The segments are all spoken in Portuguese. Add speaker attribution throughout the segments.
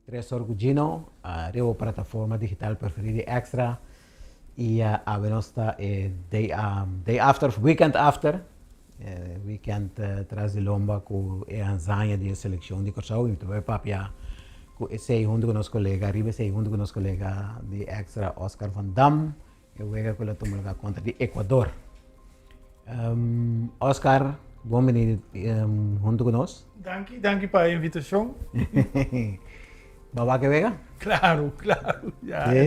Speaker 1: Tresor Gugino, Revo plataforma digital preferida extra. E a nossa day after, weekend after. Weekend traz de lomba com a zanha de seleção de Corsau. Então, é papia com esse junto com nosso colega, arriba esse junto com nosso colega de extra Oscar Van Dam. Eu vou com a tomar contra de Equador. Oscar, bom venir junto com nós.
Speaker 2: Danke para a invitação.
Speaker 1: Bawa que vega?
Speaker 2: Claro. Ja, é.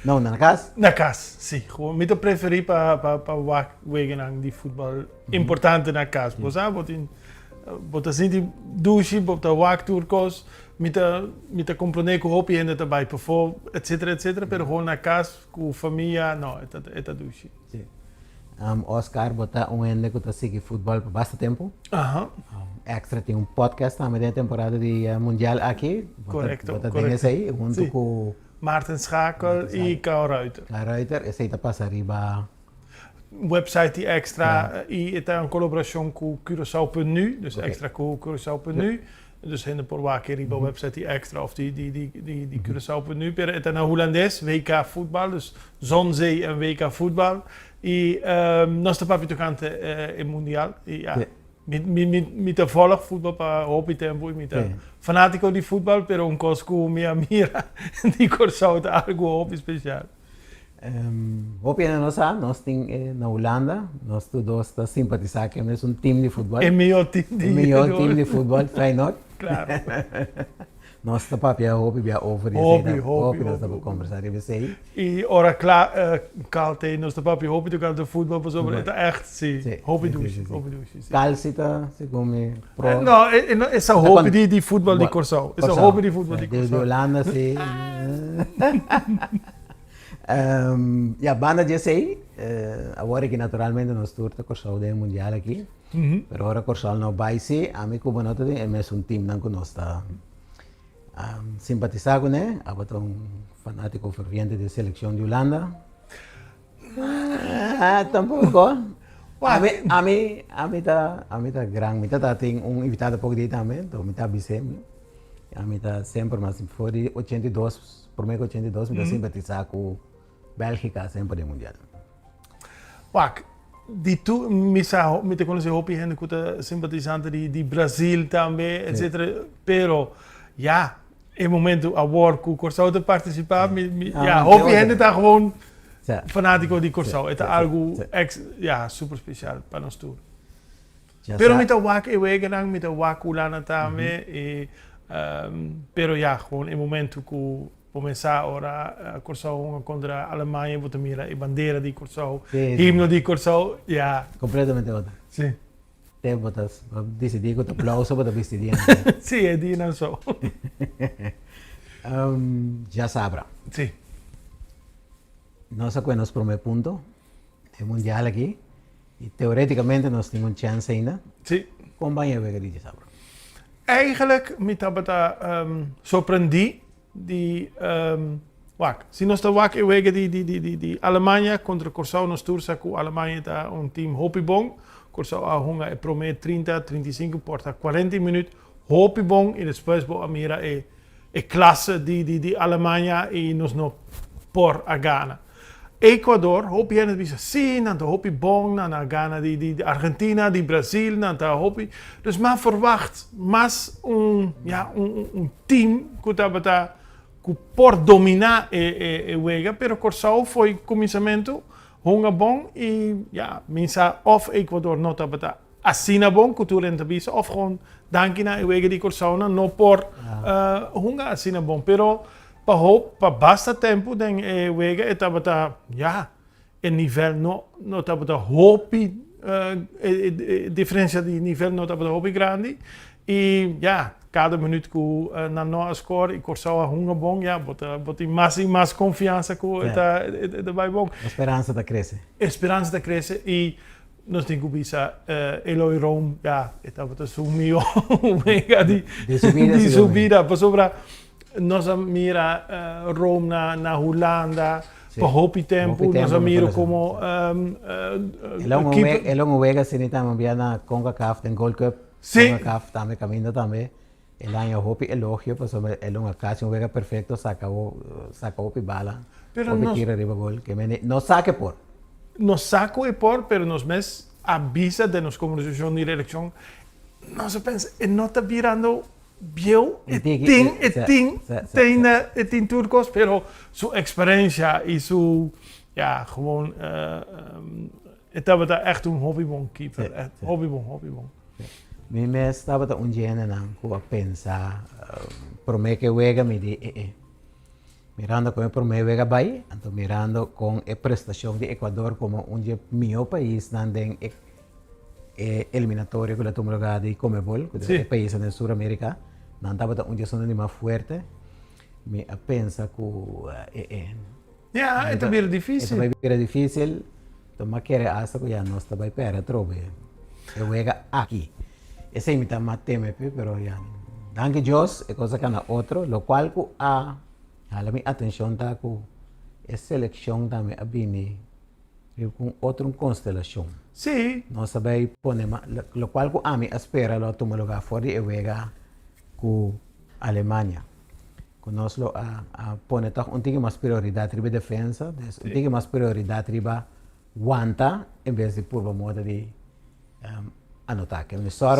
Speaker 1: Não, na casa?
Speaker 2: Na casa, sim. Gewoon met de preferie para wegen die voetbal importante na casa. Pois bota assim de douche, bota wak turcos, met de compromet com hopi en daarbij perform, etc. Pero gewoon na casa com família, não, é douche.
Speaker 1: Sim. Oscar bota ende que tá seguindo futebol por bastante tempo. Extra tem podcast também da temporada de mundial aqui.
Speaker 2: Correcto.
Speaker 1: Bota tem esse aí, junto com
Speaker 2: Maarten Schakel e Karl Ruiter.
Speaker 1: Karl Ruiter, esse aí tá passando arriba.
Speaker 2: Website die extra e tem uma colaboração com Curaçao.nu, dus extra com Curaçao.nu. Dus in de porwaak riba website die extra of die Curaçao.nu. Het is nou holandês, WK voetbal, dus Zonzee en WK voetbal. E nós estamos tocando in mundial. Met de volg voetbal para hobby tempo, met de fanatico di voetbal, pero un cosco mia mira di Curaçao é algo hobby special.
Speaker 1: Hobby nós temos na Holanda, nós todos simpatizamos que é time de futebol.
Speaker 2: É melhor time
Speaker 1: de futebol, Feyenoord.
Speaker 2: Claro.
Speaker 1: Nós estamos para hobby via over
Speaker 2: hobby,
Speaker 1: nós estamos conversar e você.
Speaker 2: E ora Calte, nós estamos para hobby tocar de futebol, mas over het echt sim. Hobby douche.
Speaker 1: Cal cita, se come pro.
Speaker 2: Não, esse hobby de futebol de Curaçao. Esse hobby de futebol de Curaçao.
Speaker 1: De Holanda sim. E a banda de aí, agora que naturalmente nós turta Curaçao de mundial aqui. Pero agora Curaçao não vai ser, a mim como nota de é um time não que nós está simpatizar com ele, é fanático ferviente da seleção de Holanda. Tampouco. A mim tá grande, a mim tá tem invitado pouco de também, então me tá bicem. A mim tá sempre, mas foi de 82, por meio 82, me tá simpatizar com Bélgica sempre no mundial.
Speaker 2: Wak, me te conhece hopi gente que tá simpatizante de Brasil também, etc. Pero ja, in momento a war com Curaçao te participar, hopi gente tá gewoon fanático de Curaçao. É algo super special para nós todos. Pero met de wak e wegenang, met de wak Holanda também, pero gewoon in momento que começar ora Curaçao contra a Alemanha, vou mira a bandeira de Curaçao, himno de Curaçao,
Speaker 1: completamente outra.
Speaker 2: Sim.
Speaker 1: Te botas, decidi que o aplauso para vestir.
Speaker 2: Sim, é dia não só.
Speaker 1: Já sabra.
Speaker 2: Sim.
Speaker 1: Nós nos primeiro ponto é mundial aqui e teoreticamente nós temos chance ainda.
Speaker 2: Sim.
Speaker 1: Como vai a ver de sabra?
Speaker 2: Eigenlijk me tabata surpreendi die se nós está wak wege die Alemanha contra Curaçao nós tursa com Alemanha tá team hopi bom. Curaçao a hunga promet 30, 35 porta 40 minutos hopi bom e depois bo amira e classe die Alemanha e nós no por a Ghana. Equador, hopi en het bisa sim, dan hopi bom, dan Ghana die Argentina, die Brazil, dan hopi. Dus maar verwacht mas un team que por dominar e wega, pero Curaçao foi começamento honga bom e minsa of Equador nota bata assina bom cultura en tabisa of gewoon dankina e wega di Curaçao no por honga assina bom, pero pa basta tempo den e wega e tabata e nível no tabata hopi diferença de nível no tabata hopi grande e cada minuto que na score e Curaçao a hunga bom, bota mais confiança que tá vai bom.
Speaker 1: A esperança da cresce.
Speaker 2: Esperança da cresce e nós temos que bisa Eloy Rome, bota sumio mega di subida, para sobra nós mira Rome na Holanda. Para hopi tempo, nós mira como
Speaker 1: Elon Vega se nem tá na CONCACAF tem Gold Cup, CONCACAF também caminho também. el año hopi elogio, pues el un ocasión juega perfecto, saca hopi bala,
Speaker 2: Pero
Speaker 1: hopi
Speaker 2: nos-
Speaker 1: tira arriba gol, que no saque por.
Speaker 2: Nos saco e por, pero nos mes avisa de nos comunicação de eleição. Nós pensa, e não está virando viu, e tem turcos, pero sua experiência e sua, ja, gewoon, estava echt een hobbybon keeper.
Speaker 1: Sí,
Speaker 2: Echt
Speaker 1: sí.
Speaker 2: hobbybon.
Speaker 1: Mi me estaba un lleno a pensar, por mí que juega, me di, mirando como por mí juega ahí, entonces mirando con la prestación de Ecuador como un mío país, donde eliminatorio con la tumulogada de Comebol, que es
Speaker 2: Sí.
Speaker 1: el país en Sudamérica, no estaba un lleno más fuerte, me pensa que
Speaker 2: Ja, het is weer
Speaker 1: Isso
Speaker 2: difícil.
Speaker 1: vai ser difícil, então querer asa que já não está vai para trove. Eu chega aqui. Esse é o mais teme, pero já. Danke Deus, é coisa que na outro, lo qual que a minha atenção tá com a seleção também a bini com outra constelação.
Speaker 2: Sim,
Speaker 1: Nós sabemos poner, lo qual que a mim espera lo tomar lugar fora e chega com Alemanha. Conosco a pone un tigre más prioridad riba defensa, un tigre más prioridad riba guanta en vez de purva moda de anotar. Que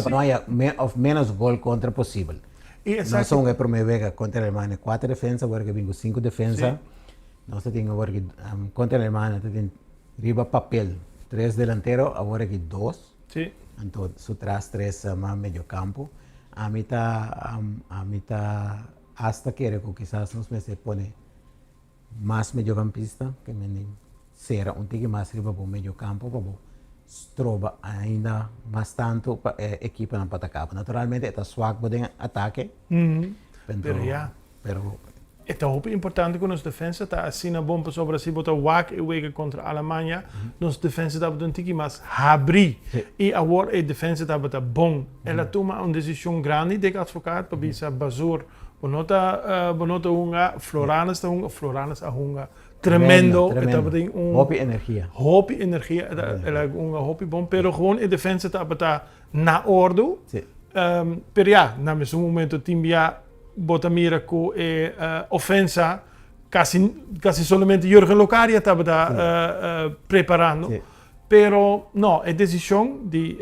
Speaker 1: no haya menos gol contra posible.
Speaker 2: e
Speaker 1: No son que promueve contra el Alemania 4 defensa, porque vengo 5 defensa.
Speaker 2: Sí.
Speaker 1: No se tiene porque contra el Alemania tiene riba papel 3 delantero, ahora que 2.
Speaker 2: sim.
Speaker 1: Entonces, su tras 3 más medio campo. A mitad hasta quiere que quizás nos me se pone más mediocampista, que me será un tigre más arriba por medio campo, para trova ainda mais tanto equipa para atacar. Naturalmente, está suave para ataque,
Speaker 2: Pero ja.
Speaker 1: pero
Speaker 2: Het is ook importante que nos defensa está assim na bomba sobre assim bota wak e wega contra a Alemanha. Nos defensa tá botando tiki mas habri.
Speaker 1: Sí.
Speaker 2: E agora a defensa tá bota bom. Ela toma uma decisão grande de advogado para bisa bazur. Bonota hunga, Floranes tá hunga, Floranes a hunga. Tremendo. Tá botando
Speaker 1: hopi energia.
Speaker 2: hopi energia. Ela hunga hopi bom, pero gewoon a defensa tá bota na ordo.
Speaker 1: Sí.
Speaker 2: Pero ja, na mesmo momento timbia bota mira com ofensa quase somente Jürgen Locadia estava preparando.
Speaker 1: Sí.
Speaker 2: Pero no, a decisão de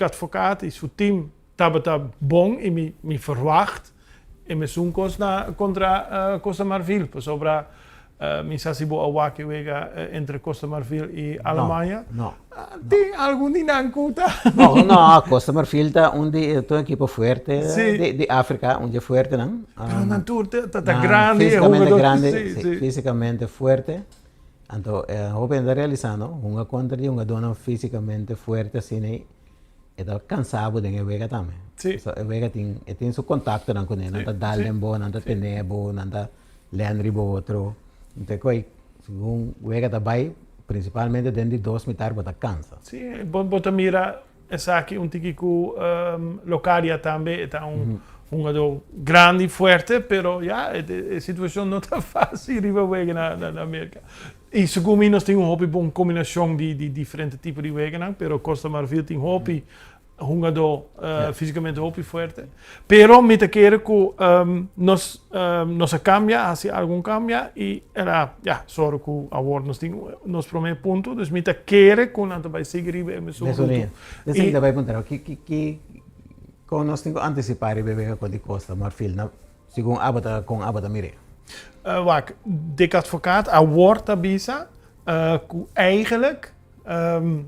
Speaker 2: advocaat e seu team estava bom e me verwacht e me zoen contra Costa Marfil. Sobre mi sasibo awaki wega entre Costa Marfil e Alemanha.
Speaker 1: No.
Speaker 2: Tem algum dinancuta?
Speaker 1: No, Costa Marfil está un equipo fuerte
Speaker 2: Sí.
Speaker 1: de África, un fuerte, ¿no?
Speaker 2: Pero na tour está grande.
Speaker 1: Físicamente grande,
Speaker 2: Sí, sí.
Speaker 1: físicamente fuerte. Entonces, joven de realizando, una contra de una dona físicamente fuerte, así, y está cansado de vega también.
Speaker 2: Sí.
Speaker 1: So, vega tiene su contacto con él,
Speaker 2: Sí,
Speaker 1: anda darle
Speaker 2: sí.
Speaker 1: en bo, anda tener bo, anda leandri bo otro. Entonces, según vega está ahí, principalmente dentro de 2 mitad, bota cansa.
Speaker 2: Sì, Botamira è che un tikiku Locadia tambe è un grande forte, però ja, la situazione non è facile riva na Amerika. E secondo me nós tem hobby bom combinação de differenti tipi di wegen, però Costa Marfil tem hobby fisicamente hobby forte. Però met de keren que nos cambia, hace algún cambia e era, ja, sorry que agora nos primeiro ponto, dus met de keren que nós vai seguir e me
Speaker 1: Eso
Speaker 2: ponto.
Speaker 1: es lo que voy a preguntar. ¿Cómo nos tengo que anticipar y beber con de Costa Marfil, según con Abata Mire?
Speaker 2: Waak, dik advocaat, award bisa, que eigenlijk,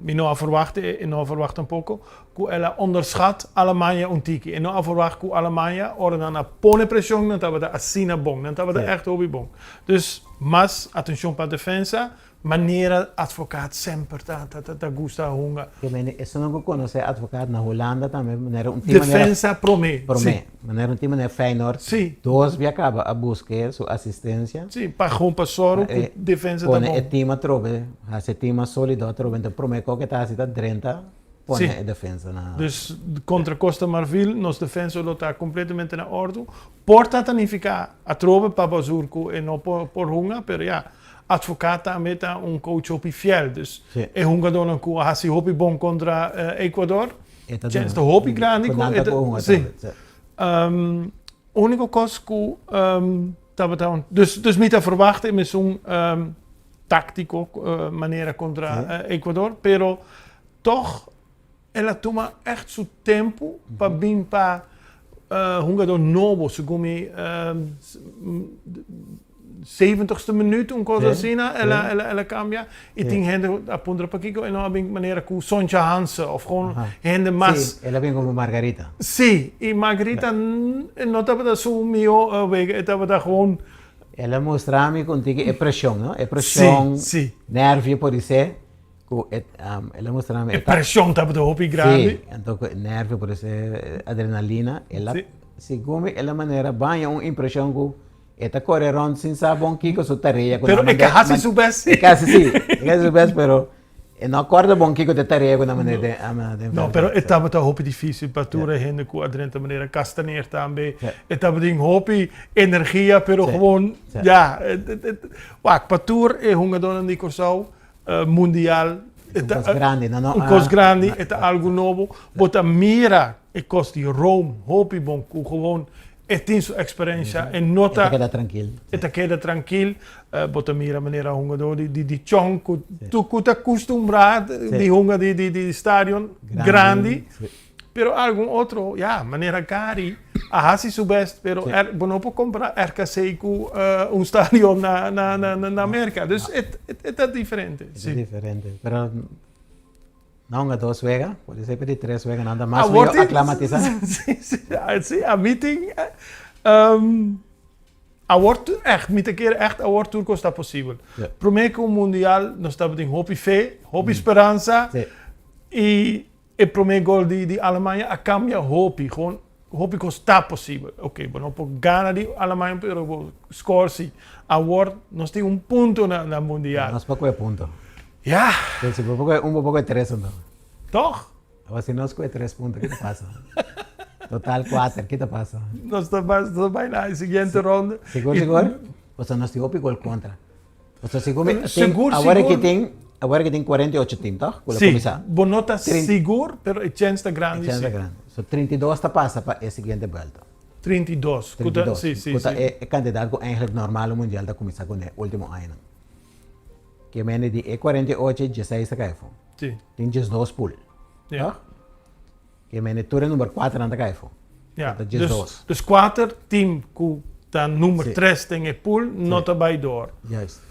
Speaker 2: we nou verwachten, en nou verwachten een poco, que ela onderschat Alemania un tiki. En nou verwacht que Alemania ora dan a pone presión, dan tava da asina bom, dan tava da
Speaker 1: Sí.
Speaker 2: echt hobby bom. Dus, mas, atención para defensa, maniera advocaat sempre ta gusta hunga.
Speaker 1: Eso no conoce advocado en Holanda también, manera un team
Speaker 2: Defensa promé.
Speaker 1: por
Speaker 2: Sí.
Speaker 1: mí, manera un team de Feyenoord.
Speaker 2: Sí.
Speaker 1: Dos via acaba a buscar su asistencia.
Speaker 2: Sí, pa gewoon pa sorro, que defensa ta
Speaker 1: Pone
Speaker 2: bom.
Speaker 1: el team a trove, hace team sólido a trove, entonces prometo que está así 30, pone
Speaker 2: Sí.
Speaker 1: defensa na.
Speaker 2: Dus contra Costa Marfil, nos defensa lo está completamente na orde. Porta tanifica a trove pa bazurco e no por hunga, pero ja, advocata meta un coach op fiel. Dus
Speaker 1: Sí.
Speaker 2: e hunga donan ku hasi hopi bon contra Ecuador.
Speaker 1: Esta
Speaker 2: Chance de hopi grande
Speaker 1: con
Speaker 2: ku.
Speaker 1: tanta con
Speaker 2: Sí. Único cosa que dus mita verwachten is zo'n táctico maneira contra Ecuador, pero toch ela toma echt seu tempo para vir para jogador novo, segundo 70ste minuut, een cosa assim, ela cambia. E tem gente a ponta para aqui, e não há maneira com Sonja Hansen, of gewoon gente mais.
Speaker 1: Ela vem como Margarita.
Speaker 2: Sim, e Margarita não estava so meio wegen, estava gewoon.
Speaker 1: Ela mostra-me contigo é pressão, não? É pressão, nervio por isso. Ela mostra-me.
Speaker 2: É pressão, estava de hobby grande.
Speaker 1: Sim, então nervio por isso, adrenalina. Ela, segundo ela maneira, banha uma impressão que esta corre rond sin saber bom que su tarea.
Speaker 2: Pero é que casi su best.
Speaker 1: É casi sí, é casi su best, pero não acorda bom que te tarea com a maneira de
Speaker 2: não, pero estava tão hopi difícil para tu gente com a drenta maneira castaneer também. Estava ding hopi energia, pero gewoon ja, wak para tu é jogador de Corsau mundial.
Speaker 1: Cos grande,
Speaker 2: não. Cos grande, é algo novo. Bota mira e costi Rome, hopi bom, gewoon tem sua experiência e nota.
Speaker 1: Eta
Speaker 2: queda tranquilo. Bota mira maneira jogador de chão, tu tá acostumado de jogar de estádio grande. Pero algum outro, maneira cari, a hasi subest, pero não pode comprar RKC com estádio na América. Dus é diferente.
Speaker 1: É diferente, pero não é 2 vezes, pode ser de 3 vezes, nada mais meio aclimatizar.
Speaker 2: Sim, a meeting, a wordt echt, met een keer echt, a wordt turco está possível. Primeiro mundial, nós estamos em hopi fé, hopi esperança, e o primeiro gol de Alemanha, a cambia hopi, gewoon hopi que está possível. Ok, não pode ganhar de Alemanha, pero score-se. A wordt, nós temos ponto na mundial.
Speaker 1: Nós pouco ponto.
Speaker 2: Ja.
Speaker 1: Dus un poco de 3, ¿no?
Speaker 2: Toch?
Speaker 1: Ahora si no es 3 puntos, ¿qué te pasa? Total 4, ¿qué te pasa?
Speaker 2: Nós estamos bijna in seguinte ronde.
Speaker 1: Seguro? O sea, nós temos gol contra. O sea, seguro. Agora que tem 48 times, tá?
Speaker 2: Sim, bonota seguro, pero a chance está grande.
Speaker 1: A chance está grande. So 32 está passa para a seguinte volta.
Speaker 2: 32. Sim.
Speaker 1: É candidato eigenlijk normaal mundial da começar com o último ano. Que mene de E48, 16 está caifo.
Speaker 2: Sim.
Speaker 1: Tem 12 pool.
Speaker 2: Ja.
Speaker 1: Que mene tour número 4 anda caifo.
Speaker 2: Ja. Dus 4 team que tá número 3 tem e pool, não está bij door.
Speaker 1: Juist.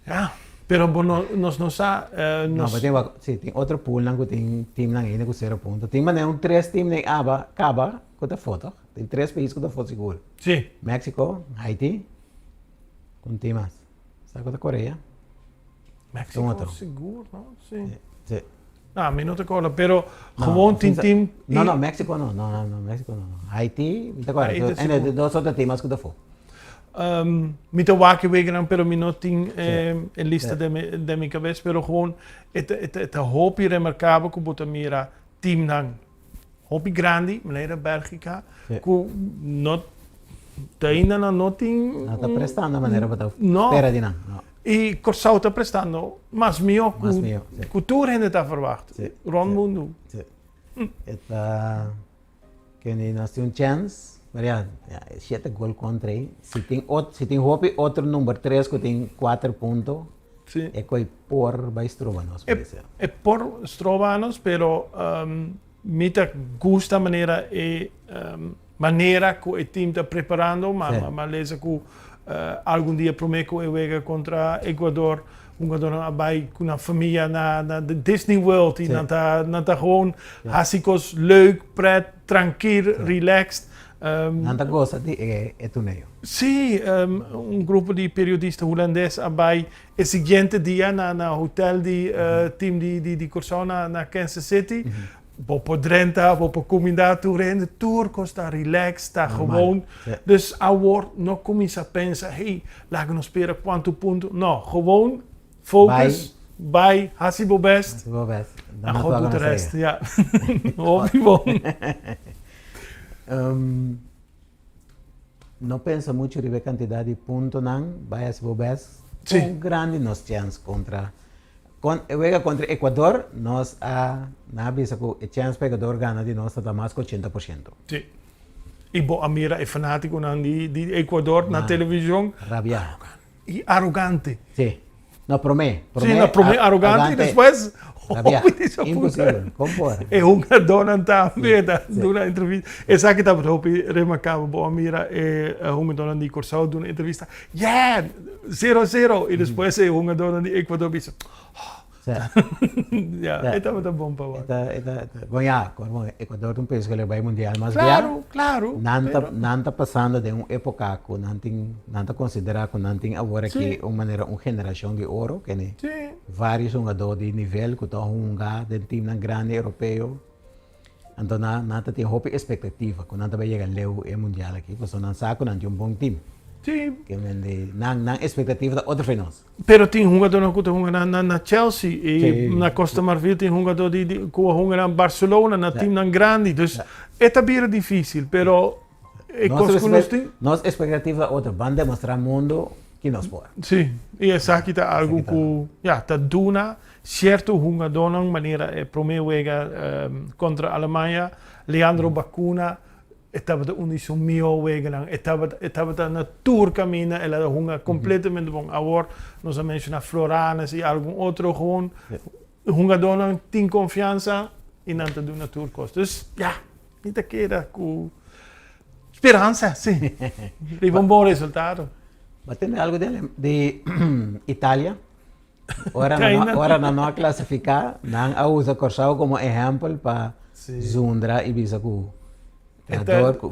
Speaker 2: Ja. Pero nós não sa
Speaker 1: não, mas tem outro pool que tem time ainda com 0 pontos. Tem mané 3 time na acaba com a foto. Tem 3 países com a foto seguro.
Speaker 2: Sim.
Speaker 1: México, Haiti, com time mais. Sabe com a Coreia?
Speaker 2: México seguro, não? Sim.
Speaker 1: Sim.
Speaker 2: Ah, minuto cola, pero gewoon team.
Speaker 1: Não, México não, México não. Haiti, agora. Ainda 2 outros times com a foto.
Speaker 2: Mitte waken wegen pero minutin en lista de minha cabeça, pero gewoon het hopi remarcável que bota mira team nang hopi grande, maneira Bélgica, que not ainda não tem.
Speaker 1: Não está prestando a maneira para espera de não.
Speaker 2: E Corsau está prestando, mas mio cultura ainda está verwacht. Rond mundo.
Speaker 1: Eta que nós temos chance. Maar ja, 7 goal contra aí. Se tem hopi outro número 3 que tem 4 pontos, é que por vai Strovanos.
Speaker 2: É por Strovanos, pero mita gusta maneira maneira que o time está preparando, mas lees que algum dia prometo eu vega contra Ecuador. Bij een familie naar de Disney World. Die dat gewoon hartstikke leuk, pret, tranquil, relaxed.
Speaker 1: Nada gosta de torneio.
Speaker 2: Sim, grupo de periodistas holandeses bij o seguinte dia na hotel team de Corsau na Kansas City. Bopo Drenthe, bopo comida de tour costa relaxed, está gewoon. Dus a wordt nog comienza a pensar, hey, laten we spelen quanto punto. No, gewoon focus bij Hasibo best. En God doet de rest, ja.
Speaker 1: Não pensa muito em a quantidade de pontos, não. Vai a Bobes.
Speaker 2: Sim.
Speaker 1: Grande nos chance contra. Contra Equador, nós na visa que a chance para Equador ganha de nós está mais que 80%.
Speaker 2: Sim. Ibo Amira é fanático de Equador na televisão.
Speaker 1: Rabia.
Speaker 2: E arrogante.
Speaker 1: Sí. No, promé.
Speaker 2: Sim, na promé arrogante e depois...
Speaker 1: Rabia. Impossível. Compor.
Speaker 2: E hunga donan também, durante a entrevista. E sabe que estava a remarcar, Bo Amira, e hunga donan de Corsão, durante a entrevista. Yeah, 0-0. E depois e hunga donan de Equador, disse... Ja, estava tão bom para lá.
Speaker 1: Bom, já, como Equador é um país que ele vai mundial, mas
Speaker 2: Claro.
Speaker 1: não está passando de uma época que não está considerado que não tem agora que uma geração de ouro, que né?
Speaker 2: Sim.
Speaker 1: Vários jogadores de nível que estão jogando dentro do time grande europeu. Então, não tem hope expectativa que não vai chegar ao mundial aqui, porque não sabe que não tem um bom time.
Speaker 2: Sim.
Speaker 1: Que não expectativa da outra finais.
Speaker 2: Pero tem jogador na Chelsea e na Costa Marfil tem jogador que joga na Barcelona, na time grande. Então, é também difícil, pero
Speaker 1: nossa expectativa da outra, vão demonstrar ao mundo que nós podemos.
Speaker 2: Sim, e essa aqui está algo que está duna, certo jogador na maneira primeiro contra a Alemanha, Leandro Bacuna. Estava de unição meu wegelang, estava na tour caminho, ela hunga completamente bom. Agora nós a mencionar Floranes e algum outro gewoon, hunga dona tem confiança e não te do na tour cost. Dus ja, niet te keren com esperança, sim. Teve um bom resultado.
Speaker 1: Mas tem algo de Itália. Ora não classificar, não usa Corsão como exemplo para Zundra e Bisacu.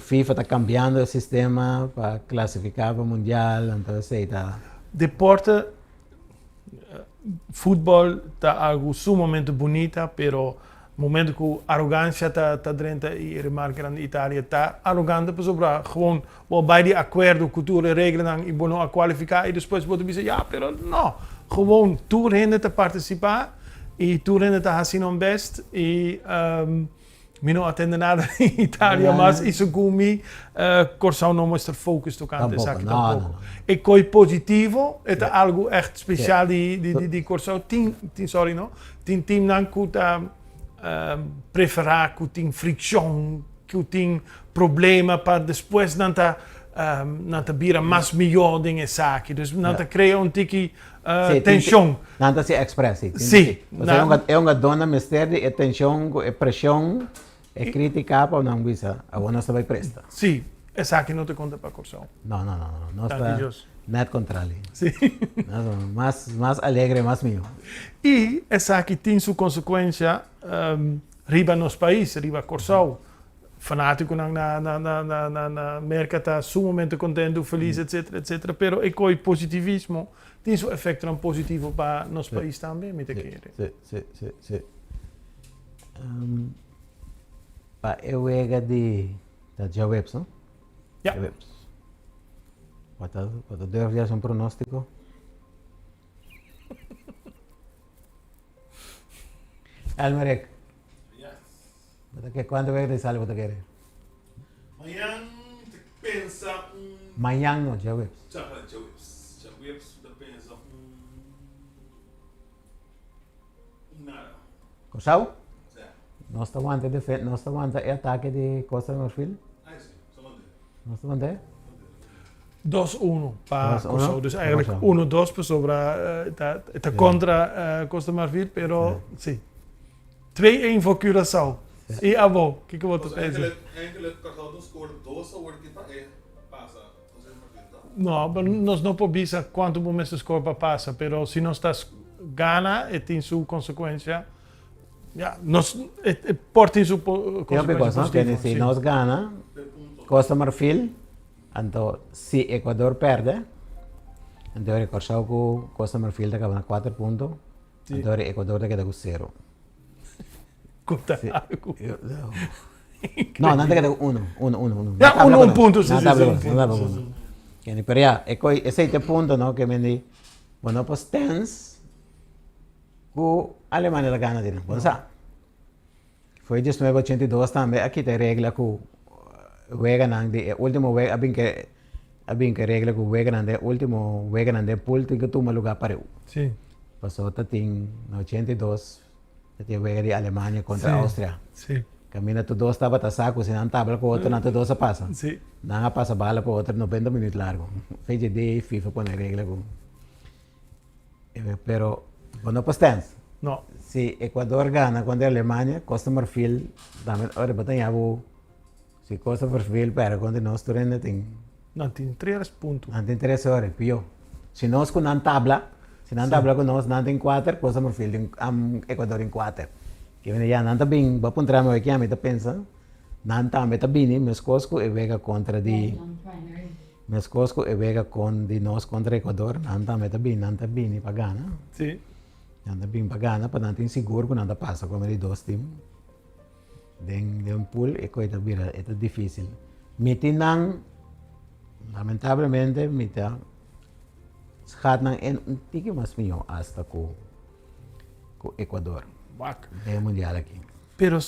Speaker 1: FIFA está cambiando o sistema para classificar para o Mundial, então está.
Speaker 2: Deporte, futebol está algo sumamente bonito, pero momento que a arrogância está dentro e remarca na Itália está arrogante para sobre gewoon bij die acordo, cultura, regelen e bono a qualificar e depois pode dizer, ja, pero não, gewoon tu rende te participar e tu rende te fazer o best e Mino attende nada in Italia, mas isso comigo, Corsão não mostra foco tocante,
Speaker 1: não.
Speaker 2: E coi positivo, é algo echt especial de Corsão. Tem time não que tá preferar, que tem fricção, que tem problema para depois não tá vira mais melhor em saque, dus não tá cria tiki tensão.
Speaker 1: Não tá se expressa.
Speaker 2: Sim.
Speaker 1: É uma dona mistério, é tensão, é pressão. É crítica para não visa, agora nós vai presta.
Speaker 2: Sim, essa aqui não te conta para Corsão.
Speaker 1: Não, nós está net contrário.
Speaker 2: Sim.
Speaker 1: Mais alegre, mais meu.
Speaker 2: E essa aqui tem sua consequência riba nos países, riba Corsão. Fanático na América está sumamente contente, feliz, etc. Pero e com positivismo tem seu efeito positivo para nos países também, me te querer.
Speaker 1: Sim. Eu era da Jawebs, não?
Speaker 2: Ja.
Speaker 1: Jawebs. Wat durf je zo'n pronóstico? Almarek.
Speaker 3: Yes.
Speaker 1: ¿Cuándo ves de sale? ¿Qué quieres?
Speaker 3: Amanhã pensa
Speaker 1: Mañana no, Jawebs.
Speaker 3: Jawebs pensa nada.
Speaker 1: Corsão?
Speaker 3: Sim.
Speaker 1: Não está aguanta o ataque de Costa do Marfil?
Speaker 3: Ah, sim, só mandei.
Speaker 1: Não está aguanta?
Speaker 2: 2-1 para
Speaker 1: 2-1,
Speaker 2: Corsão, dus eigenlijk 1-2 para sobre está contra Costa Marfil, pero sim. 2-1 voor Curaçao. E Abo, o que você pensa?
Speaker 3: Enkele Curaçao scoorde 2, wordt die passa.
Speaker 2: Não, nós não podemos saber quanto momentos score para passa, pero se nós estás gana e tem sua consequência, ja, nós pode ter sua consequência positiva.
Speaker 1: Se nós gana, Costa Marfil, então se Equador perde, então o Corsão com Costa Marfil está com 4 pontos, então o Equador queda com 0. No, não queda com 1.
Speaker 2: Ja, 1 ponto, sim.
Speaker 1: Pero ya, ese punto, ¿no? Que me di, bueno, pues tens, que Alemania la gana de no. Foi 1982 também, aqui tem regra que juega de último juega, abin que regra que juega de último juega de pool tem que tomar lugar para o.
Speaker 2: Sim.
Speaker 1: Passou tá tem 82, tem juega de Alemanha contra a Áustria.
Speaker 2: Sim.
Speaker 1: Camina tu dos estava a saco, se não tabla com outro, não tu dos passa.
Speaker 2: Sim.
Speaker 1: Não passa bala para outro 90 minutos largo. Fez de FIFA põe regra com. Pero quando postens,
Speaker 2: No.
Speaker 1: se Equador gana contra a Alemanha, customer feel, dame, ora botan ya bu, se customer feel para contra nós tu rende tem,
Speaker 2: No, tiene 3 puntos.
Speaker 1: não tem 3 horas, pio. Se nós com não tabla, se não tabla com nós, não tem 4, customer feel tem Equador em 4. Que vem já não tá bem, vai pontar meu aqui a meta pensa, não tá meta bem, mas cosco e vega contra de mas cosco e vega con di nós contra Equador, não tá meta bem, não tá bem para ganhar.
Speaker 2: Sí.
Speaker 1: Não tá bem para ganhar, para não ter seguro que não tá passa como de dois times. De um pool e coisa vira, é difícil. Miti não, lamentavelmente, miti gaat não é um tique mais melhor hasta com Equador.
Speaker 2: Wak.
Speaker 1: É mundial aqui.
Speaker 2: Pero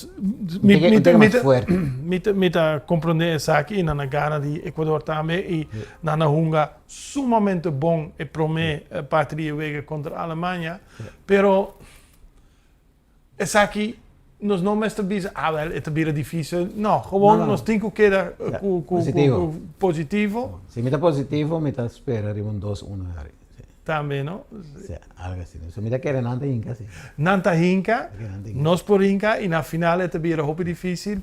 Speaker 1: mais forte.
Speaker 2: mita compreender essa aqui na Gana de Equador também e na Hunga sumamente bom e promete patria vega contra a Alemanha, pero essa aqui nós não mais tabisa, well, é tabira difícil, não, gewoon
Speaker 1: Não.
Speaker 2: nós temos que quedar
Speaker 1: Positivo.
Speaker 2: positivo
Speaker 1: Se mita positivo, mita espera um 2-1 aí.
Speaker 2: também, não?
Speaker 1: Sim, algo assim. Se mita quer não tem inca, sim.
Speaker 2: Nanta Hinka,
Speaker 1: Hinka.
Speaker 2: nós por Hinka e na final é tabira hope difícil,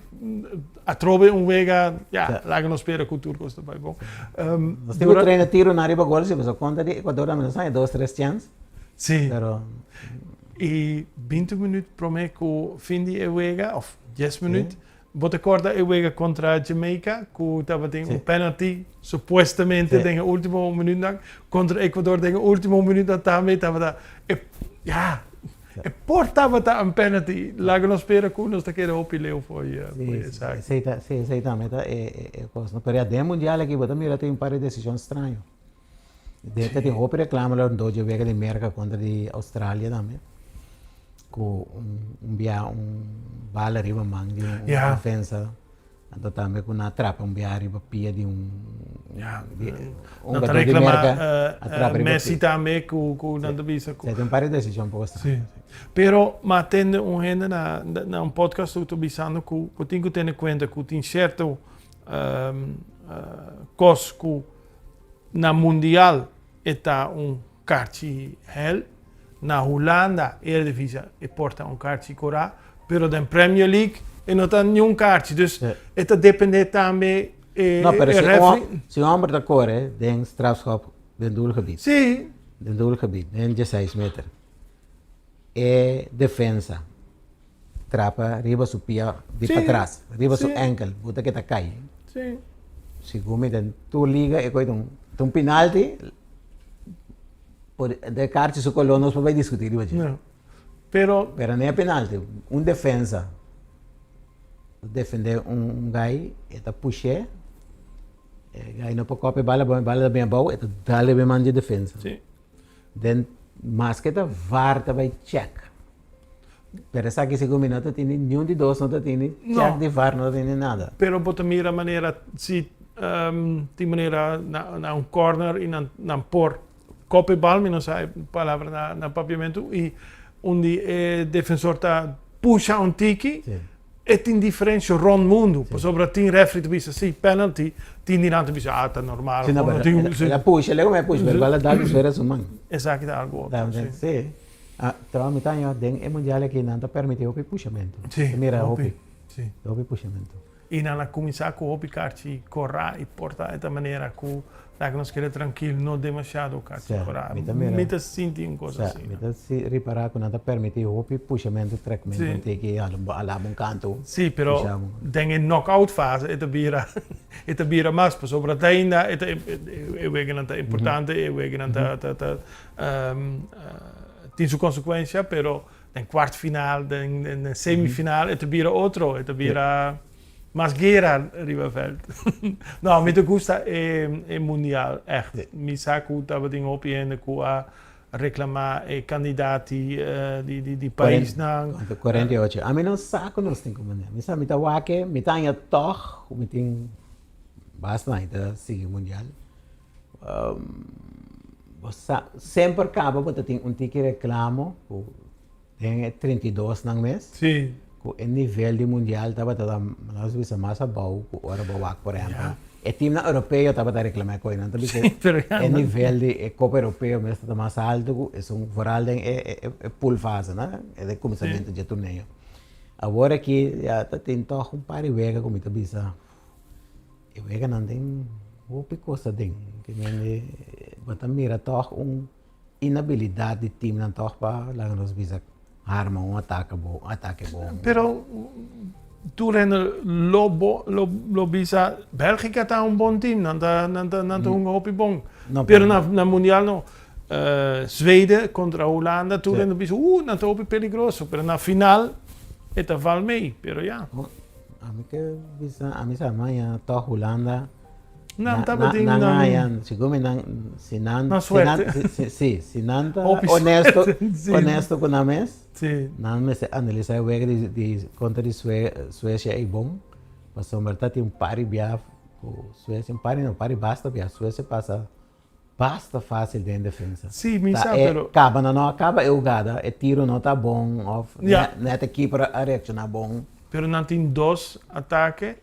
Speaker 2: a trove vega, ja, lá que nós espera que o turco está bem bom.
Speaker 1: Nós temos um treino tiro na riba gol, se você conta de Equador, não sai 2-3 chances,
Speaker 2: Sim.
Speaker 1: pero
Speaker 2: E 20 minutos promete que fim de Ewega, of 10 minutos, bota corda Ewega contra a Jamaica, que estava tendo penalty, supostamente, tem o último minuto, contra Equador, tem o último minuto também, estava ja, e portava um penalty, lá que nós espera que nós está querendo o leu foi essa.
Speaker 1: Sim, também é coisa. No período mundial aqui, você mira tem um par de decisões estranhas. Dentro de roupa reclama lá do de Vega de América contra de Austrália também. Com bala arriba mang de defesa. Então também com na trapa bia arriba pia de
Speaker 2: Dat reclama Messi também que não te visa.
Speaker 1: Tem um par de decisões para você.
Speaker 2: Sim. Pero mas tem gente na podcast que eu estou pensando que eu tenho que ter em conta que tem certo coisa que na mundial está kартje hel. Na Holanda, Eredivisie, porta kартje cora, pero na Premier League não tem nenhum kартje. Dus het depende também.
Speaker 1: Não, pero se o homem da cor tem strafschop dentro do doelgebied.
Speaker 2: Sim.
Speaker 1: Dentro do doelgebied, dentro de 6 metros. É defesa. Trapa, riba su pia, de para trás. Riba su ankle, bota que tá cai.
Speaker 2: Sim.
Speaker 1: Se come tu liga e coi um penalti. De kартje su colonos para discutir hoje.
Speaker 2: Não. Pero
Speaker 1: não é penalti, defesa. Defender guy, eta puxe. Guy não pode copiar bala bem bom, eta dale bem manje defesa.
Speaker 2: Sim.
Speaker 1: Den mas que tá varta vai check. Pero essa aqui se combina tem nenhum de dois não tem check de var não tem nada.
Speaker 2: Pero bota mira maneira se de maneira na corner e na por copy bal, não sei palavra na papiamento e onde o defensor está puxa tiki e tem diferença rond mundo. Sobre tem referee to bisa sim penalty, tem dinante bisa tá normal.
Speaker 1: Sim, ela puxa, ela como puxa, mas ela dá diferença sumang.
Speaker 2: Exato, algo.
Speaker 1: Sim. Então me tá den é mundial aqui não permite o puxamento. Mira hopi.
Speaker 2: Sim.
Speaker 1: O puxamento.
Speaker 2: E na começar com o kартje correr e portar de maneira que nós queremos tranquilo, não demasiado kартje correr. Mita sentir uma coisa assim.
Speaker 1: Mita se reparar que não permite o puxamento, trecamento, tem que alar canto.
Speaker 2: Sim, pero tem knockout fase, é bira mais, sobre a ainda é importante, tem sua consequência, pero em quarto final, em semifinal, é bira outro, é bira mais guerra Riverveld. Não, me gusta é mundial, echt. Me saco estava de opinião com a reclamar candidato de país não.
Speaker 1: 48. A mim não saco nós tem como, me sabe tá wake, me tá ainda toch, me tem bastante seguir mundial. Sempre acaba porque tem tique reclamo, tem 32 nang mês.
Speaker 2: Sim.
Speaker 1: com o nível de mundial estava toda nós vimos massa bom com hora boa por exemplo o time europeu estava a reclamar com ele então o nível de Copa Europeu mesmo está mais alto é um vooral é pool fase né é de começamento de torneio agora que já tem toch par de vezes como está bisa e vega não tem o picosa tem que nem bota mira toch inabilidade de time não toch para lá nós bisa arma ataque bom.
Speaker 2: Pero tu lo bisa Bélgica está um bom time, não um hopi bom.
Speaker 1: No,
Speaker 2: pero na mundial no. Zweden contra Holanda, tu rende bisa não tá hopi perigoso, pero na final eta val mee, pero ja.
Speaker 1: A mim que bisa a mim amanhã toch Holanda
Speaker 2: Não tá bem não.
Speaker 1: Segundo se não se não honesto com a mes.
Speaker 2: Sim.
Speaker 1: Não me analisar o jogo de contra de Suécia é bom. Mas o mercado tem par de biaf, Suécia par basta biaf. Suécia basta fácil de defesa.
Speaker 2: Sim, me sabe, pero
Speaker 1: acaba não acaba é jogada, é tiro não tá bom, off, net aqui para a reação bom.
Speaker 2: Pero não tem dois ataques.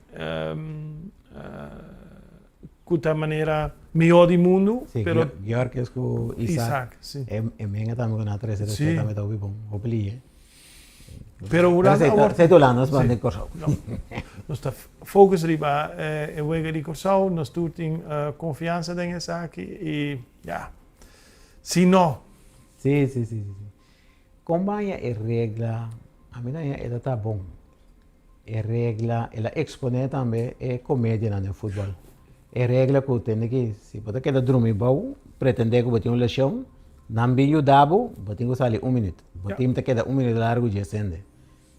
Speaker 2: De maneira melhor do mundo.
Speaker 1: Sim,
Speaker 2: pero
Speaker 1: Gyökeres com Isaac.
Speaker 2: Sim.
Speaker 1: É minha também na terceira também tá bom. Hopefully.
Speaker 2: Pero Holanda
Speaker 1: se tu lá nós vamos de Corsau.
Speaker 2: Nós tá focus riba e wega di Corsau, nós tu tem confiança em Isaac e ja. Se não.
Speaker 1: Sim. Como é regra, a minha é tá bom. É regra, ela expõe também é comédia no futebol. É regra que tem que se pode quedar dormir bom, pretender que botar uma lesão, não bem ajudado, botar que sair minuto. Botar que queda minuto largo de acende.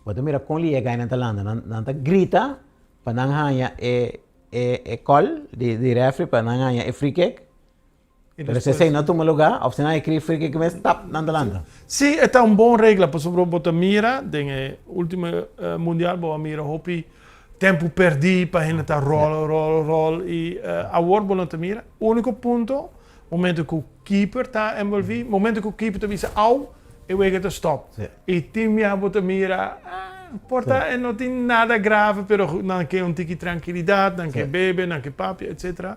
Speaker 1: Botar mira com ele ganha na landa, não tá grita para não ganhar call de referee para não ganhar free kick. Pero se sei não toma lugar, ou se não é free kick mas tap na landa.
Speaker 2: Sim, é um bom regra, por exemplo, botar mira, tem último mundial, botar mira hopi tempo perdi para a gente estar roll e agora vamos mira. O único ponto, momento que o keeper está envolvido, momento que o keeper está au, eu vou que stop. E o time já bota mira, porta não tem nada grave, pero não quer tique tranquilidade, não quer bebe, não quer papi, etc.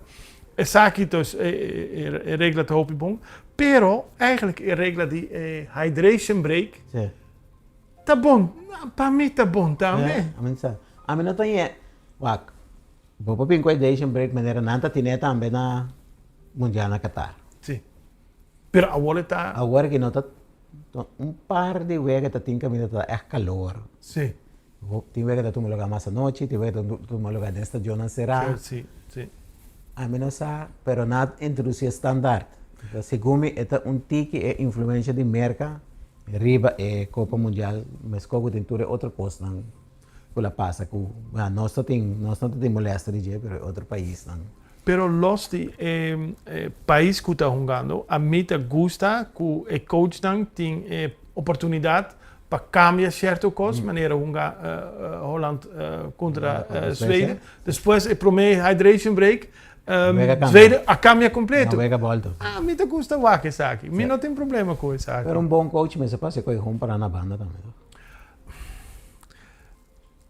Speaker 2: É aqui dus é regra te hopi bom, pero eigenlijk é regra de hydration break. Tá bom, para mim tá bom também.
Speaker 1: A mim não tem wak. Vou para o hydration break maneira não tá tinha também na mundial na Qatar.
Speaker 2: Sim. Pero agora tá.
Speaker 1: Agora que não tá par de vezes tá tem caminho tá é calor.
Speaker 2: Sim.
Speaker 1: Tem vezes que tá tomando lugar mais à noite, tem vezes que tomando lugar nesta zona será.
Speaker 2: Sim.
Speaker 1: A mim não sabe, pero nada introduzir standard. Segundo é tique é influência de merca, riba é Copa Mundial, mas como tem tudo outra coisa não. Pula passa com nós não tem molesta de jeito, pero outro país não.
Speaker 2: Pero los de país que está jogando, a mim te gusta que o coach não tem oportunidade para cambiar certo coisa, maneira jogar Holland contra Zweden. Depois é primeiro hydration break. Zweden a cambia completo. A mim te gusta o que isso aqui. Mim não tem problema com isso aqui.
Speaker 1: Pero bom coach, mas você passa com ele para na banda também.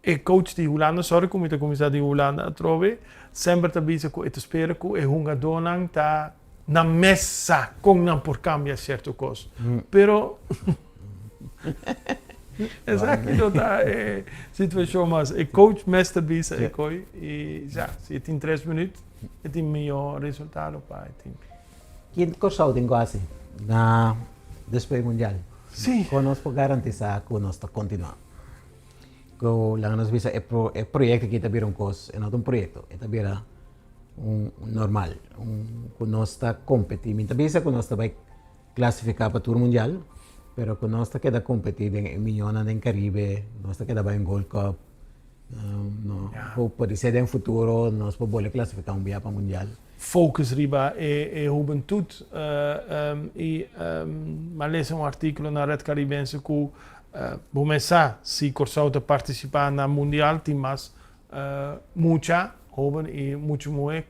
Speaker 2: E coach de Holanda, sorry, como eu comecei de Holanda a trover, sempre te avisa que eu espero que o jogador não está na mesa com não por cambiar certo coisa. Pero essa aqui não está situação, mas o coach mestre avisa e já, se tem 3 minutos, tem melhor resultado para o time.
Speaker 1: Quem Corsau tem quase na despegue mundial?
Speaker 2: Sim.
Speaker 1: Conosco garantizar que nós está continuando. Lang nos visa é projeto que está vira coisa, não é projeto, está vira normal, que nós está competindo. Então visa que nós vai classificar para o Tour Mundial, pero que nós está queda competir em milhões em Caribe, nós está queda em Gold Cup, pode ser em futuro nós podemos classificar dia para o Mundial.
Speaker 2: Focus riba e juventude mas lees artigo na Red Caribense que começar se Corsau a participar na mundial tem mais muita jovem e muito moe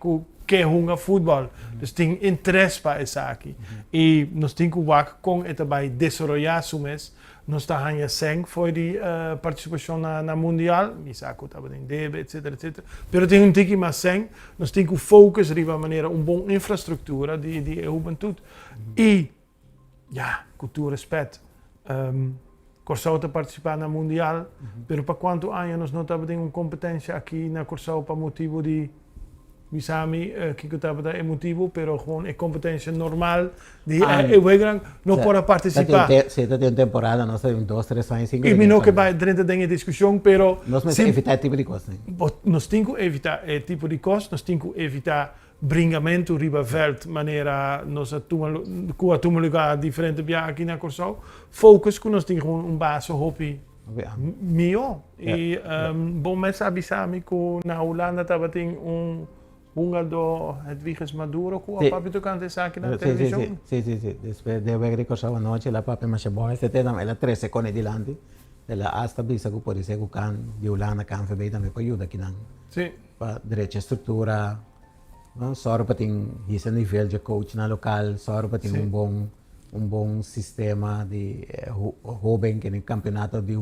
Speaker 2: que joga futebol, dus tem interesse para isso aqui e nós temos que ver com e também desenvolver sumes nós está ganhando 100 foi de participação na mundial, misaco estava em DB, etc, etc. Pero tem tiki mais 100, nós temos que focus de uma maneira boa infraestrutura de juventude e com todo respeito. Corsau te participar na mundial, pero para quanto anos nós não estamos uma competência aqui na Corsau para motivo de Misami, que eu estava é motivo, pero gewoon é competência normal de não pode participar.
Speaker 1: Se tem uma temporada, nós temos 2, 3 anos, 5
Speaker 2: anos. E não que vai dentro da discussão, pero
Speaker 1: nós temos que evitar tipo de coisa.
Speaker 2: Nós temos que evitar tipo de coisa, nós temos que evitar bringamento riba veld, maneira nós atuamos lugar diferente via aqui na Corsau. Focus que nós temos um base hobby mio e bom mês abisami que na Holanda estava tem do Hedwiges Maduro, que a papi tocante essa aqui na televisão.
Speaker 1: Sim. Depois de ver que Corsau a noite, a papi mas boa, este tema ela 13 con dilante. Ela hasta bisa que pode ser que can de Holanda can foi também para ajuda aqui não.
Speaker 2: Sim.
Speaker 1: Para direita estrutura. Só para ter esse nível de coach na local, só para ter um bom sistema de jovem que no campeonato de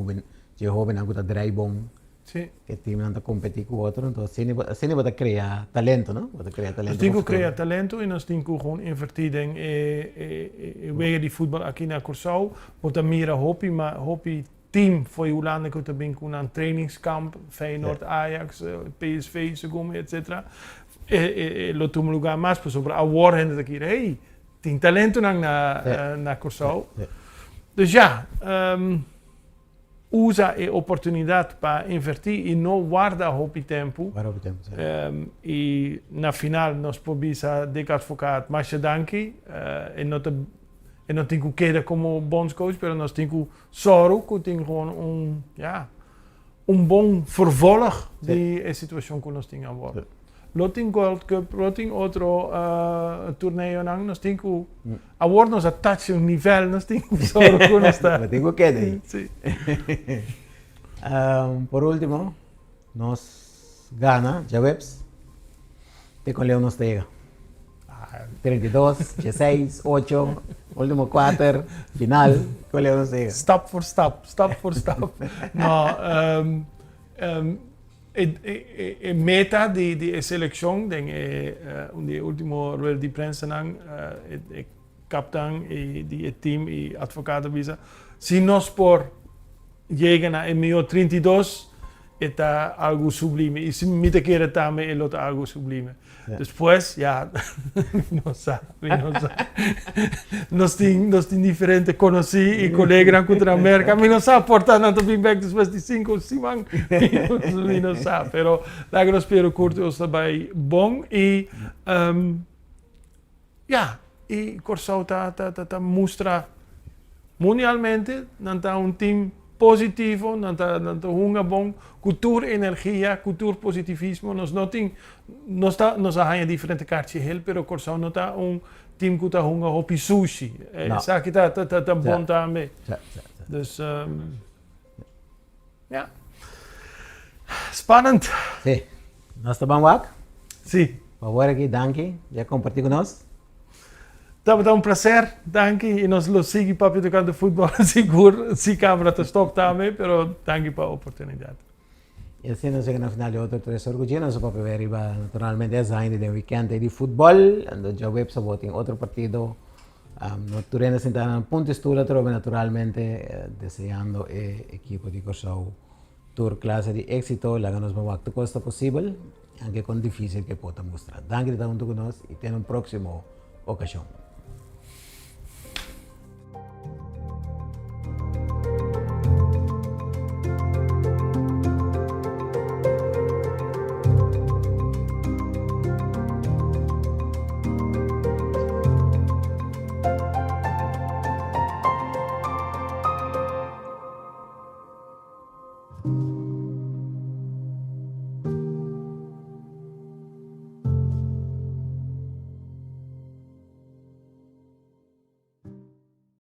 Speaker 1: jovem aguenta drive bom.
Speaker 2: Sim.
Speaker 1: Que time não está competir com o outro, então assim vai criar talento, não? Vai criar talento.
Speaker 2: Nós temos que criar talento e nós temos que gewoon invertir em wegen de voetbal aqui na Corsau. Porque mira hobby team foi Holanda que também com um trainingskamp, Feyenoord, Ajax, PSV, Segum, etc. Lo tomo lugar mais para sobre a Warren aqui, hey, tem talento na Corsau. Dus usa a oportunidade para invertir e não guarda o tempo. E na final nós podemos advocar mais danke e não tem que quedar como bondscoach, mas nós temos que sorgen que tem gewoon bom vervolg de situação que nós temos agora. Loting Gold Cup, loting outro torneio não, nós temos que agora nós touch um nível, nós temos que sorgen que nós está.
Speaker 1: Mas tem que quedar. Sim. Por último, nós Gana, já vemos, te com Leão nos chega. 32, 16, 8, último 4, final, com Leão nos chega.
Speaker 2: Stap por stap. Não, meta de seleção, de último rueda de prensa, capitão e de team e advogado visa. Se nós por chegar a 32, é algo sublime. E se me quer também é algo sublime. Depois, não sabe. Nós temos diferentes conheci e colegas contra a América. Não sabe portar tanto feedback depois de 5 ou 6 anos. Não sabe. Pero lá que eu espero curto está bem bom e e Corsau tá mostra mundialmente não tá time positivo, não está bom, cultura, energia, cultura, positivismo. Nós ganhamos diferentes cartas, mas Corsau não está time que está hopi sushi. Sabe que está bom também. Dus, spannend.
Speaker 1: Sim. Nós estamos aqui?
Speaker 2: Sim.
Speaker 1: Por favor, aqui, danke, já compartilhou com nós.
Speaker 2: Tá prazer, danke, e nós lo seguimos para tocando futebol, seguro, se a câmera está stop também, mas danke para a oportunidade.
Speaker 1: E assim nós chegamos no final de outro 3 orgulho, nós vamos ver naturalmente essa ainda de weekend de futebol, onde já web se vota em outro partido, no Turena sentada no ponto estura, trove naturalmente desejando a equipo de Corsau tour classe de éxito, lá que nós vamos a costa possível, aunque com difícil que possa mostrar. Danke, está junto com nós e tem um próximo ocasião.